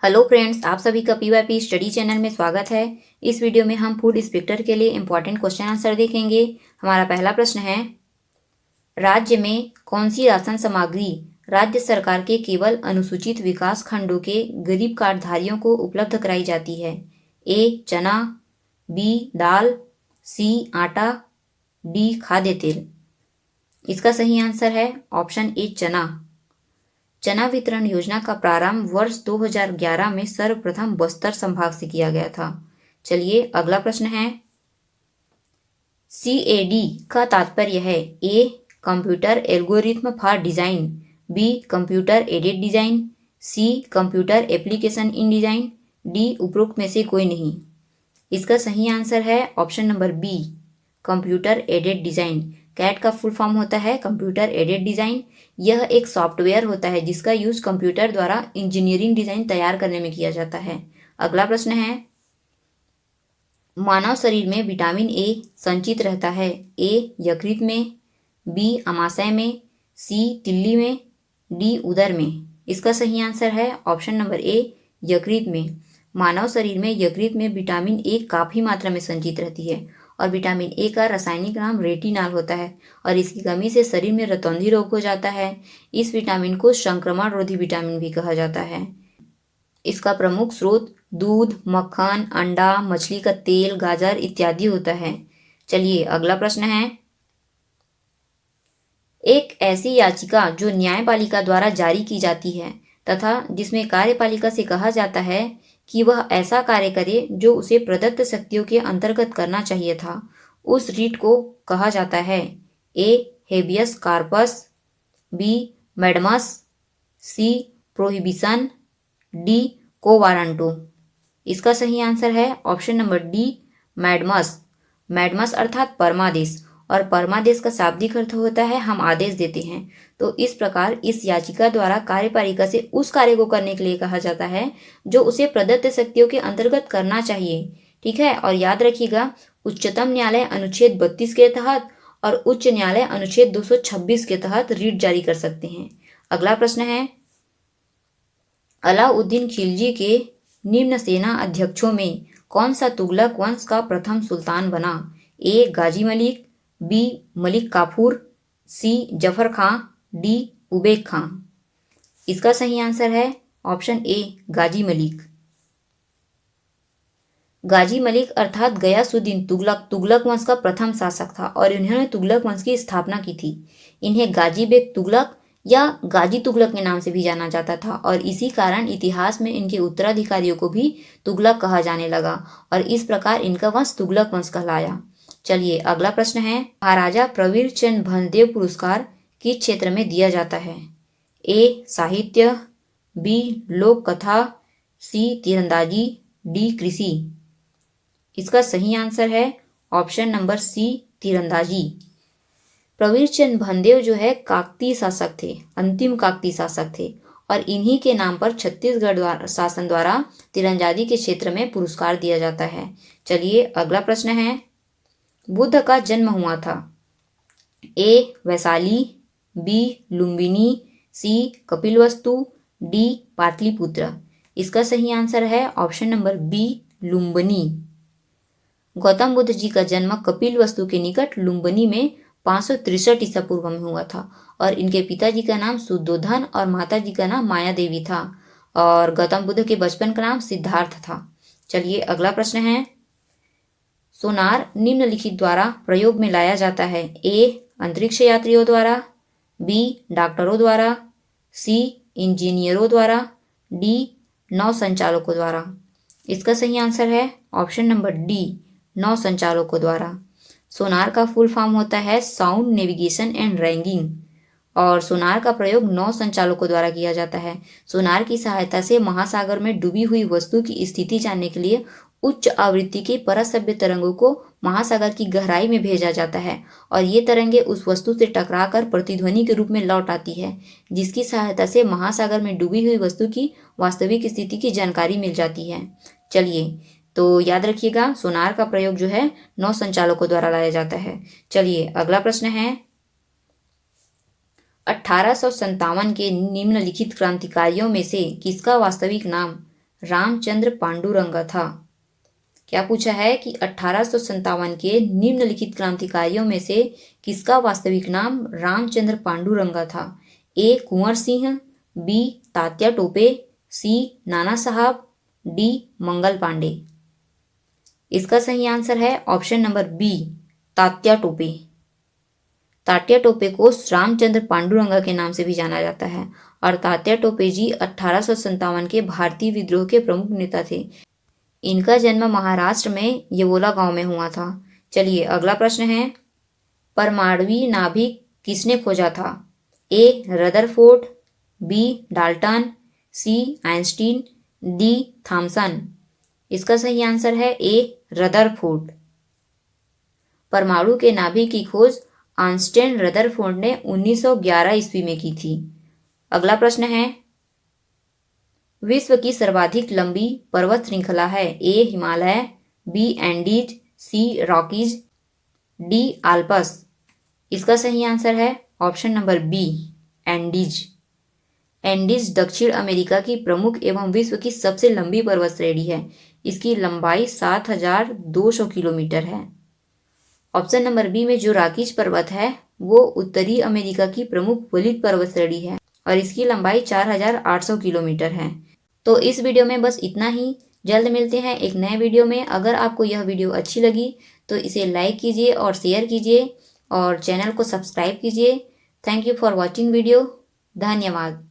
Hello friends, आप सभी का पीवाईपी स्टडी चैनल में स्वागत है। इस वीडियो में हम फूड इंस्पेक्टर के लिए इंपॉर्टेंट क्वेश्चन आंसर देखेंगे। हमारा पहला प्रश्न है, राज्य में कौन सी राशन सामग्री राज्य सरकार के केवल अनुसूचित विकास खंडों के गरीब कार्डधारियों को उपलब्ध कराई जाती है? ए चना, बी दाल, सी आटा, डी खाद्य तेल। इसका सही आंसर है ऑप्शन ए चना। चना वितरण योजना का प्रारंभ वर्ष 2011 में सर्वप्रथम बस्तर संभाग से किया गया था। चलिए अगला प्रश्न है, CAD का तात्पर्य है? A computer algorithm for design, B computer aided design, C computer application in design, D उपरोक्त में से कोई नहीं। इसका सही आंसर है option number B, computer aided design. CAD का फुल फॉर्म होता है कंप्यूटर एडेड डिजाइन। यह एक सॉफ्टवेयर होता है जिसका यूज कंप्यूटर द्वारा इंजीनियरिंग डिजाइन तैयार करने में किया जाता है। अगला प्रश्न है, मानव शरीर में विटामिन ए संचित रहता है? ए यकृत में, बी अमाशय में, सी तिल्ली में, डी उदर में। इसका सही आंसर है ऑप्शन नंबर ए, यकृत में। मानव शरीर में यकृत में विटामिन ए काफ़ी मात्रा में संचित रहती है और विटामिन ए का रासायनिक नाम रेटिनॉल होता है और इसकी कमी से शरीर में रतौंधी रोग हो जाता है। इस विटामिन को संक्रमण रोधी विटामिन भी कहा जाता है। इसका प्रमुख स्रोत दूध, मक्खन, अंडा, मछली का तेल, गाजर इत्यादि होता है। चलिए अगला प्रश्न है, एक ऐसी याचिका जो न्यायपालिका द्वारा जारी की जाती है तथा जिसमें कार्यपालिका से कहा जाता है कि वह ऐसा कार्य करे जो उसे प्रदत्त शक्तियों के अंतर्गत करना चाहिए था, उस रीट को कहा जाता है? ए हेबियस कार्पस, बी मैडमस, सी प्रोहिबिशन, डी को वारंटो। इसका सही आंसर है ऑप्शन नंबर डी, मैडमस। मैडमस अर्थात परमादेश और परमादेश का शाब्दिक अर्थ होता है हम आदेश देते हैं। तो इस प्रकार इस याचिका द्वारा कार्यपालिका से उस कार्य को करने के लिए कहा जाता है जो उसे प्रदत्त शक्तियों के अंतर्गत करना चाहिए। ठीक है, और याद रखिएगा उच्चतम न्यायालय अनुच्छेद 32 के तहत और उच्च न्यायालय अनुच्छेद 226 के तहत रीट जारी कर सकते हैं। अगला प्रश्न है, अलाउद्दीन खिलजी के निम्न सेना अध्यक्षों में कौन सा तुगलक वंश का प्रथम सुल्तान बना? ए गाजी मलिक, बी मलिक काफूर, सी जफर खां, डी उबेक खां। इसका सही आंसर है ऑप्शन ए, गाजी मलिक। गाजी मलिक अर्थात गयासुद्दीन तुगलक वंश का प्रथम शासक था और इन्होंने तुगलक वंश की स्थापना की थी। इन्हें गाजी बेग तुगलक या गाजी तुगलक के नाम से भी जाना जाता था और इसी कारण इतिहास में इनके उत्तराधिकारियों को भी तुगलक कहा जाने लगा और इस प्रकार इनका वंश तुगलक वंश कहलाया। चलिए अगला प्रश्न है, महाराजा प्रवीर चंद भंजदेव पुरस्कार किस क्षेत्र में दिया जाता है? ए साहित्य, बी लोक कथा, सी तीरंदाजी, डी कृषि। इसका सही आंसर है ऑप्शन नंबर सी, तीरंदाजी। प्रवीर चंद भंजदेव जो है काकतीय शासक थे, अंतिम काकतीय शासक थे और इन्हीं के नाम पर छत्तीसगढ़ शासन द्वारा तीरंदाजी के क्षेत्र में पुरस्कार दिया जाता है। चलिए अगला प्रश्न है, बुद्ध का जन्म हुआ था? A Vaishali, B Lumbini, C Kapilavastu, D Pataliputra. इसका सही आंसर है option number B, Lumbini. Gautam Buddha ji का जन्म कपिलवस्तु के निकट लुम्बिनी में 563 ईसा पूर्व में हुआ था और इनके पिताजी का नाम शुद्धोधन और माता जी का नाम माया देवी था और गौतम बुद्ध के बचपन का नाम सिद्धार्थ था। चलिए अगला प्रश्न है, सोनार निम्नलिखित द्वारा प्रयोग में लाया जाता है? ए अंतरिक्ष यात्रियों द्वारा, बी डॉक्टरों द्वारा, सी इंजीनियरों द्वारा, डी नौ संचालकों द्वारा। इसका सही आंसर है ऑप्शन नंबर डी, नौ संचालकों द्वारा। सोनार का फुल फॉर्म होता है साउंड नेविगेशन एंड रैंगिंग और सोनार का प्रयोग नौ संचालकों द्वारा किया जाता है। सोनार की सहायता से महासागर में डूबी हुई वस्तु की स्थिति जानने के लिए उच्च आवृत्ति के परसभ्य तरंगों को महासागर की गहराई में भेजा जाता है और ये तरंगे उस वस्तु से टकराकर प्रतिध्वनि के रूप में लौट आती है, जिसकी सहायता से महासागर में डूबी हुई वस्तु की वास्तविक स्थिति की जानकारी मिल जाती है। चलिए तो याद रखिएगा सोनार का प्रयोग जो है नौ संचालकों द्वारा लाया जाता है। चलिए अगला प्रश्न है, 1857 के निम्नलिखित क्रांतिकारियों में से किसका वास्तविक नाम रामचंद्र पांडुरंग था। क्या पूछा है कि 1857 के निम्नलिखित क्रांतिकारियों में से किसका वास्तविक नाम रामचंद्र पांडुरंग था? A Kunwar Singh, B Tatya Tope, C Nana Sahab, D Mangal Pandey. इसका सही आंसर है option number B, Tatya Tope. Tatya Tope को रामचंद्र पांडुरंग के नाम से भी जाना जाता है और तात्या टोपे जी 1857 के भारतीय विद्रोह के प्रमुख नेता थे। इनका जन्म महाराष्ट्र में येवला गांव में हुआ था। चलिए अगला प्रश्न है, परमाणु नाभिक किसने खोजा था? ए रदरफोर्ड, बी डाल्टन, सी आइंस्टीन, डी थॉमसन। इसका सही आंसर है ए रदरफोर्ड। परमाणु के नाभिक की खोज आइंस्टीन रदरफोर्ड ने 1911 ईस्वी में की थी। अगला प्रश्न है, विश्व की सर्वाधिक लंबी पर्वत श्रृंखला है? A Himalaya, B Andes, C Rockies, D Alps. इसका सही आंसर है option number B, Andes. Andes दक्षिण अमेरिका की प्रमुख एवं विश्व की सबसे लंबी पर्वत श्रेणी है। इसकी लंबाई 7200 किलोमीटर है। ऑप्शन नंबर बी में जो रॉकीज पर्वत है वो उत्तरी अमेरिका की प्रमुख वलित पर्वत श्रेणी है और इसकी लंबाई 4800 किलोमीटर है। तो इस वीडियो में बस इतना ही। जल्द मिलते हैं एक नए वीडियो में। अगर आपको यह वीडियो अच्छी लगी तो इसे लाइक कीजिए और शेयर कीजिए और चैनल को सब्सक्राइब कीजिए। Thank you for watching video. धन्यवाद।